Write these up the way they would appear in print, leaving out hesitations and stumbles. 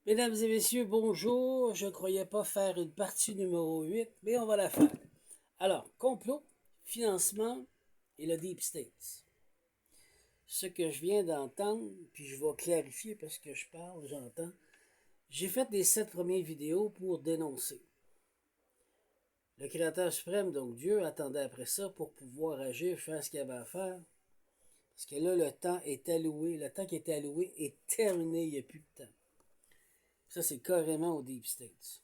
Mesdames et messieurs, bonjour. Je ne croyais pas faire une partie numéro 8, mais on va la faire. Alors, complot, financement et le Deep State. Ce que je viens d'entendre, puis je vais clarifier parce que je parle, j'entends. J'ai fait les 7 premières vidéos pour dénoncer. Le Créateur suprême, donc Dieu, attendait après ça pour pouvoir agir, faire ce qu'il avait à faire. Parce que là, le temps est alloué. Le temps qui était alloué est terminé. Il n'y a plus de temps. Ça, c'est carrément au Deep State.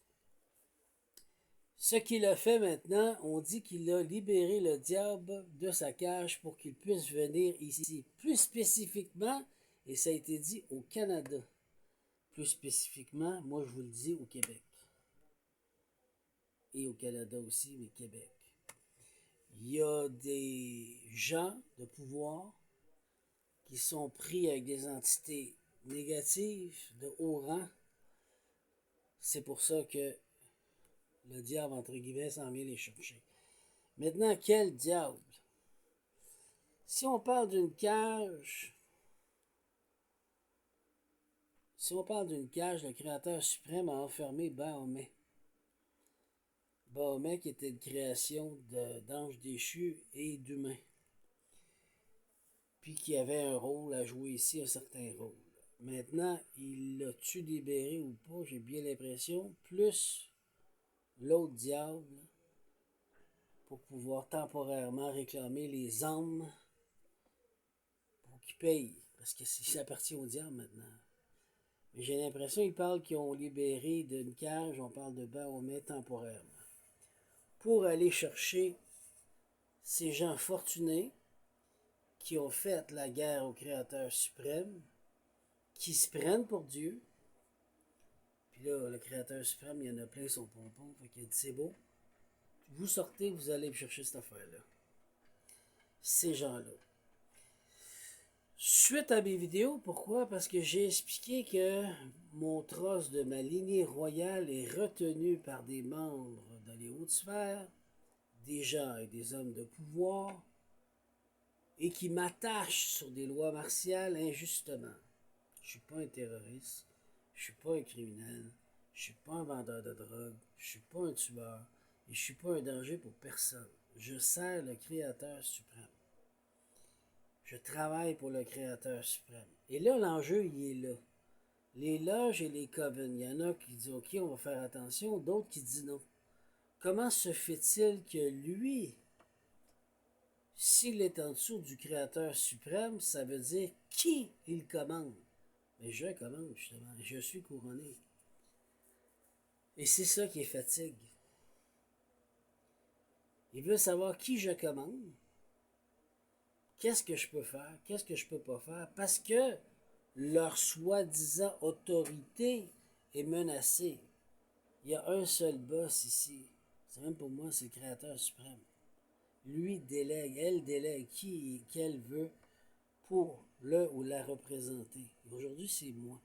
Ce qu'il a fait maintenant, on dit qu'il a libéré le diable de sa cage pour qu'il puisse venir ici. Plus spécifiquement, et ça a été dit au Canada. Plus spécifiquement, moi je vous le dis au Québec. Et au Canada aussi, mais Québec. Il y a des gens de pouvoir qui sont pris avec des entités négatives de haut rang. C'est pour ça que le diable, entre guillemets, s'en vient les chercher. Maintenant, quel diable? Si on parle d'une cage, le Créateur suprême a enfermé Bahomet. Bahomet qui était une création d'anges déchus et d'humains. Puis qui avait un rôle à jouer ici, un certain rôle. Maintenant, il l'a-tu libéré ou pas, j'ai bien l'impression, plus l'autre diable pour pouvoir temporairement réclamer les âmes pour qu'ils payent. Parce que ça appartient au diable maintenant. Mais j'ai l'impression qu'ils parlent qu'ils ont libéré d'une cage, on parle de Bahomet temporairement. Pour aller chercher ces gens fortunés qui ont fait la guerre au Créateur suprême, qui se prennent pour Dieu. Puis là, le Créateur suprême, il y en a plein son pompon. Fait qu'il a dit, c'est beau. Vous sortez, vous allez chercher cette affaire-là. Ces gens-là. Suite à mes vidéos, pourquoi? Parce que j'ai expliqué que mon trosse de ma lignée royale est retenu par des membres dans les hautes sphères, des gens et des hommes de pouvoir, et qui m'attachent sur des lois martiales injustement. Je suis pas un terroriste, je suis pas un criminel, je suis pas un vendeur de drogue, je suis pas un tueur, et je suis pas un danger pour personne. Je sers le Créateur suprême. Je travaille pour le Créateur suprême. Et là, l'enjeu, il est là. Les loges et les covens, il y en a qui disent OK, on va faire attention, d'autres qui disent non. Comment se fait-il que lui, s'il est en dessous du Créateur suprême, ça veut dire qui il commande? Mais je commande, justement. Je suis couronné. Et c'est ça qui est fatigue. Il veut savoir qui je commande, qu'est-ce que je peux faire, qu'est-ce que je peux pas faire, parce que leur soi-disant autorité est menacée. Il y a un seul boss ici. C'est même pour moi, c'est le Créateur suprême. Lui délègue, elle délègue qui qu'elle veut pour le ou la représenter. Et aujourd'hui, c'est moi.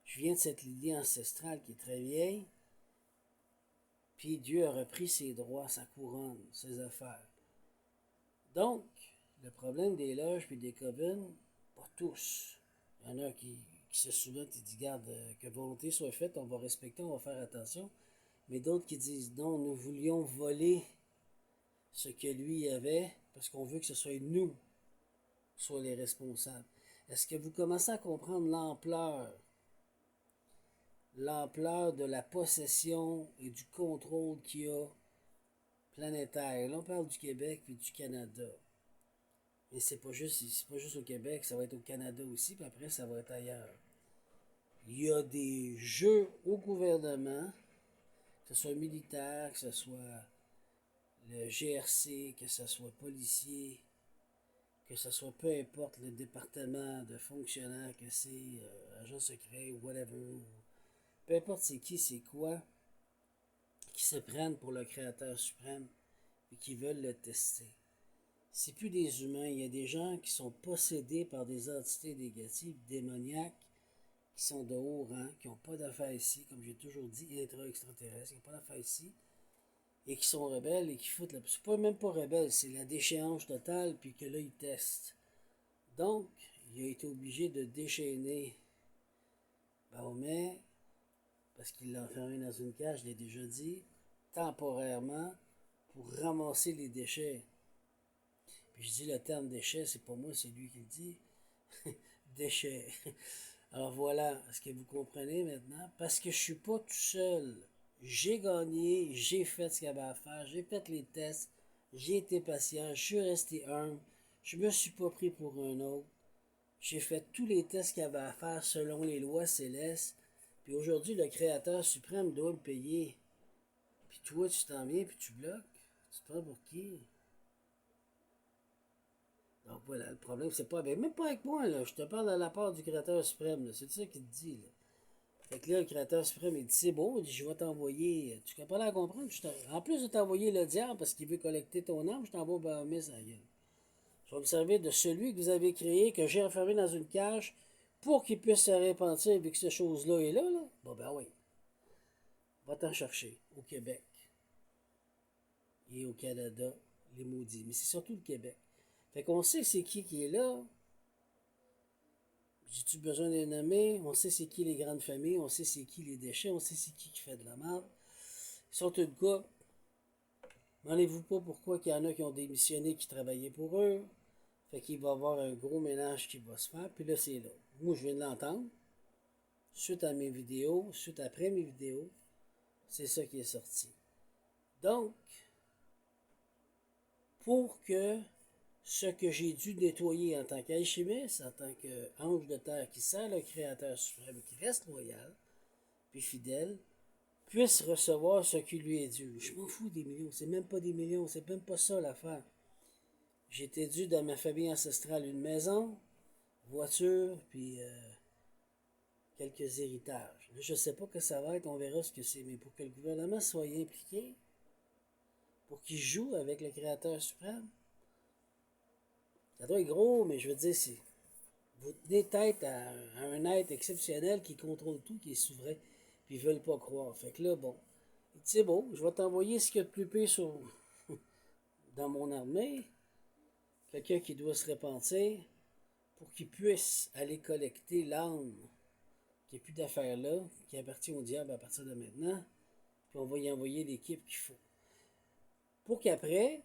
Je viens de cette lignée ancestrale qui est très vieille. Puis Dieu a repris ses droits, sa couronne, ses affaires. Donc, le problème des loges puis des covens, pas tous. Il y en a qui se soumettent et disent, garde, que volonté soit faite, on va respecter, on va faire attention. Mais d'autres qui disent, non, nous voulions voler ce que lui avait, parce qu'on veut que ce soit nous, soit les responsables. Est-ce que vous commencez à comprendre l'ampleur de la possession et du contrôle qu'il y a planétaire? Là, on parle du Québec puis du Canada. Mais c'est pas juste au Québec, ça va être au Canada aussi, puis après, ça va être ailleurs. Il y a des jeux au gouvernement, que ce soit militaire, que ce soit le GRC, que ce soit policier, que ce soit peu importe le département de fonctionnaires, que c'est agent secret ou whatever, peu importe c'est qui, c'est quoi, qui se prennent pour le Créateur suprême et qui veulent le tester. C'est plus des humains, il y a des gens qui sont possédés par des entités négatives, démoniaques, qui sont de haut rang, qui n'ont pas d'affaires ici, comme j'ai toujours dit, extraterrestres, qui n'ont pas d'affaires ici, et qui sont rebelles et qui foutent la... C'est pas même pas rebelle, c'est la déchéance totale, puis que là, ils testent. Donc, il a été obligé de déchaîner Bahomet, parce qu'il l'a enfermé dans une cage, je l'ai déjà dit, temporairement, pour ramasser les déchets. Puis je dis le terme déchets, c'est pas moi, c'est lui qui le dit. Déchets. Alors voilà, est-ce que vous comprenez maintenant? Parce que je suis pas tout seul. J'ai gagné, j'ai fait ce qu'il y avait à faire, j'ai fait les tests, j'ai été patient, je suis resté humble, je me suis pas pris pour un autre. J'ai fait tous les tests qu'il y avait à faire selon les lois célestes. Puis aujourd'hui, le Créateur suprême doit me payer. Puis toi, tu t'en viens puis tu bloques. Tu te prends pour qui? Donc voilà, le problème, c'est pas avec, même pas avec moi, là. Je te parle de la part du Créateur suprême, là. C'est ça qu'il te dit, là. Fait que là, le Créateur suprême, il dit, c'est bon, il dit, je vais t'envoyer. Tu comprends à comprendre? En plus de t'envoyer le diable parce qu'il veut collecter ton âme, je t'envoie Bahamès à la gueule. Je vais me servir de celui que vous avez créé, que j'ai enfermé dans une cage, pour qu'il puisse se repentir, vu que cette chose-là est là, là. Bon, ben oui. Va t'en chercher, au Québec et au Canada, les maudits. Mais c'est surtout le Québec. Fait qu'on sait c'est qui est là. J'ai-tu besoin de les nommer? On sait c'est qui les grandes familles, on sait c'est qui les déchets, on sait c'est qui fait de la merde. Ils sont tous cas. Demandez-vous pas pourquoi qu'il y en a qui ont démissionné, qui travaillaient pour eux. Fait qu'il va y avoir un gros ménage qui va se faire. Puis là, c'est là. Moi, je viens de l'entendre. Suite à mes vidéos, suite après mes vidéos, c'est ça qui est sorti. Donc, pour que ce que j'ai dû nettoyer en tant qu'alchimiste, en tant qu'ange de terre qui sert le Créateur suprême, qui reste loyal, puis fidèle, puisse recevoir ce qui lui est dû. Je m'en fous des millions, c'est même pas des millions, c'est même pas ça l'affaire. J'ai été dû dans ma famille ancestrale une maison, voiture, puis quelques héritages. Là, je ne sais pas que ça va être, on verra ce que c'est, mais pour que le gouvernement soit impliqué, pour qu'il joue avec le Créateur suprême, ça doit être gros, mais je veux dire, c'est vous tenez tête à un être exceptionnel qui contrôle tout, qui est souverain, puis ils veulent pas croire. Fait que là, bon, il dit, c'est bon, je vais t'envoyer ce qu'il y a de plus pire dans mon armée, quelqu'un qui doit se repentir, pour qu'il puisse aller collecter l'âme qu'il n'y a plus d'affaires là, qui appartient au diable à partir de maintenant, puis on va y envoyer l'équipe qu'il faut. Pour qu'après,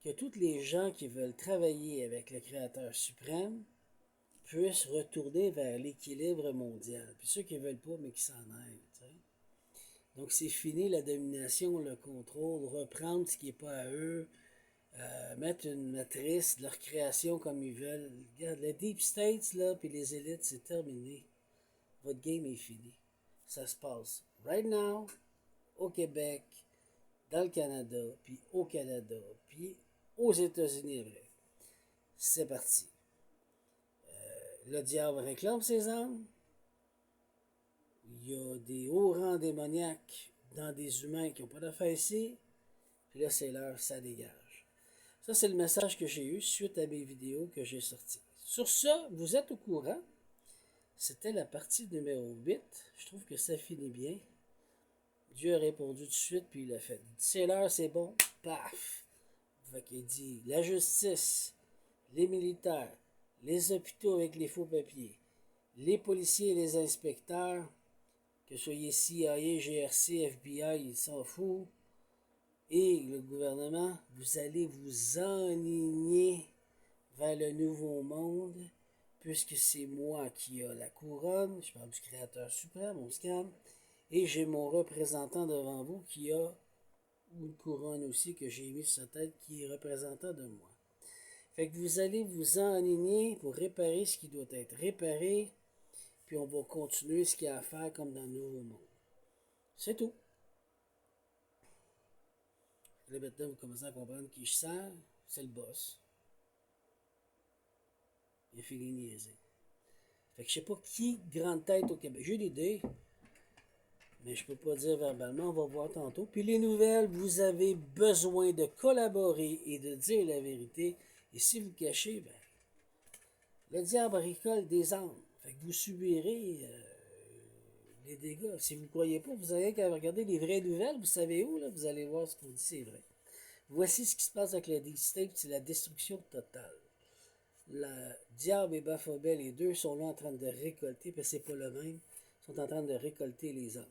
que tous les gens qui veulent travailler avec le Créateur suprême puissent retourner vers l'équilibre mondial. Puis ceux qui ne veulent pas, mais qui s'en aillent. T'sais. Donc c'est fini la domination, le contrôle, reprendre ce qui n'est pas à eux, mettre une matrice de leur création comme ils veulent. Regarde, les Deep States, là, puis les élites, c'est terminé. Votre game est fini. Ça se passe right now, au Québec, dans le Canada, puis au Canada, puis aux États-Unis après. C'est parti. Le diable réclame ses âmes. Il y a des hauts rangs démoniaques dans des humains qui n'ont pas d'affaires ici. Puis là, c'est l'heure, ça dégage. Ça, c'est le message que j'ai eu suite à mes vidéos que j'ai sorties. Sur ça, vous êtes au courant. C'était la partie numéro 8. Je trouve que ça finit bien. Dieu a répondu tout de suite, puis il a fait. C'est l'heure, c'est bon. Paf! Fait qu'il dit la justice, les militaires, les hôpitaux avec les faux papiers, les policiers et les inspecteurs, que soyez CIA, GRC, FBI, ils s'en foutent, et le gouvernement, vous allez vous enligner vers le nouveau monde, puisque c'est moi qui ai la couronne, je parle du Créateur suprême, on se calme, et j'ai mon représentant devant vous qui a une couronne aussi que j'ai mis sur sa tête qui est représentant de moi. Fait que vous allez vous enligner pour réparer ce qui doit être réparé, puis on va continuer ce qu'il y a à faire comme dans le nouveau monde. C'est tout. Là maintenant, vous commencez à comprendre qui je sers, c'est le boss. Il a fini de niaiser. Fait que je sais pas qui grande tête au Québec. J'ai l'idée, mais je peux pas dire verbalement, on va voir tantôt. Puis les nouvelles, vous avez besoin de collaborer et de dire la vérité. Et si vous cachez, ben, le diable récolte des âmes. Fait que vous subirez les dégâts. Si vous ne croyez pas, vous avez qu'à regarder les vraies nouvelles. Vous savez où, là? Vous allez voir ce qu'on dit, c'est vrai. Voici ce qui se passe avec le Deep State, c'est la destruction totale. Le diable et Baphomet, les deux sont là en train de récolter, parce que c'est pas le même, sont en train de récolter les âmes.